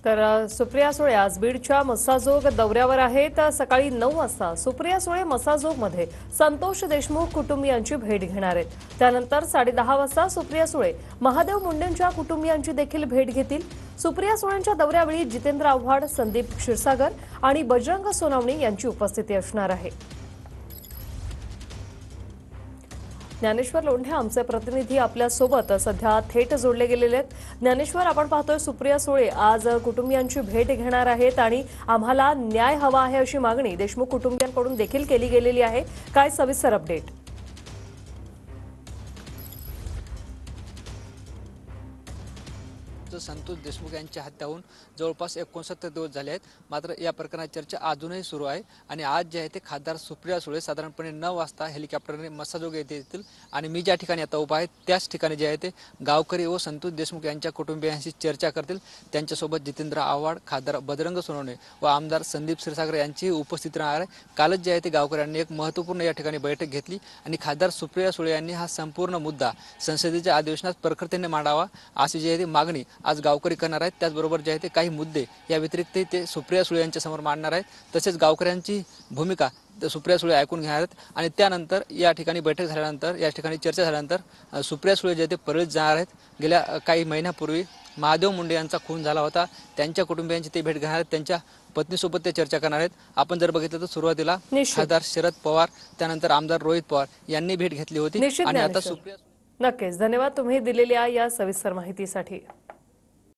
तर सुप्रिया सुळे आज बीडच्या मसाजोग दौऱ्यावर आहेत। सकाळी 9 वाजता सुप्रिया सुळे मसाजोगमध्ये संतोष देशमुख कुटुंबियांची भेट घेणार आहेत। त्यानंतर 10:30 वाजता सुप्रिया सुळे महादेव मुंडेंच्या कुटुंबियांची देखील भेट घेतील। सुप्रिया सुळेंच्या दौऱ्यावेळी जितेंद्र आव्हाड, संदीप क्षीरसागर आणि बजरंग सोनवणे यांची उपस्थिती असणार आहे। ज्ञानेश्वर लोंढे आमचे प्रतिनिधी आपल्या सोबत सध्या थेट जोडले गेलेले आहेत। ज्ञानेश्वर, आपण पाहतोय सुप्रिया सुळे आज कुटुंबियांची भेट घेणार आहेत आणि आम्हाला न्याय हवा आहे अशी मागणी देशमुख कुटुंबियांकडून देखील केली गेलेली आहे। काय सविस्तर अपडेट? संतोष देशमुख यांची हत्या होऊन जवळपास 69 दिवस झाले आहेत। मात्र या प्रकरणाची चर्चा अजूनही सुरू आहे आणि आज जे आहे ते खासदार सुप्रिया सुळे साधारणपणे 9 वाजता हेलिकॉप्टरने मसाजोग येथे येतील आणि मी ज्या ठिकाणी आता उभा आहे त्याच ठिकाणी जे आहे ते गावकरी व संतोष देशमुख यांच्या कुटुंबियांशी चर्चा करतील। त्यांच्यासोबत जितेंद्र आव्हाड, खासदार बजरंग सोनवणे व आमदार संदीप क्षीरसागर यांची उपस्थित राहणार आहे। कालच जे आहे ते गावकऱ्यांनी एक महत्त्वपूर्ण या ठिकाणी बैठक घेतली आणि खासदार सुप्रिया सुळे यांनी हा संपूर्ण मुद्दा संसदेच्या अधिवेशनात प्रखरतेने मांडावा अशी जी आहे ती मागणी आज गावकरी करणार आहेत। त्याचबरोबर जे आहे ते काही मुद्दे या व्यतिरिक्त ते सुप्रिया सुळे यांच्या समोर मांडणार आहेत। तसेच गावकऱ्यांची भूमिका सुप्रिया सुळे ऐकून घेणार आहेत आणि त्यानंतर या ठिकाणी बैठक झाल्यानंतर या ठिकाणी चर्चा झाल्यानंतर सुप्रिया सुळे जे ते परळीत जाणार आहेत। गेल्या काही महिन्यापूर्वी महादेव मुंडे यांचा खून झाला होता, त्यांच्या कुटुंबियांची ते भेट घेणार आहेत, त्यांच्या पत्नीसोबत ते चर्चा करणार आहेत। आपण जर बघितलं तर सुरुवातीला खासदार शरद पवार, त्यानंतर आमदार रोहित पवार यांनी भेट घेतली होती आणि आता सुप्रिया नक्कीच धन्यवाद तुम्ही दिलेल्या या सविस्तर माहितीसाठी।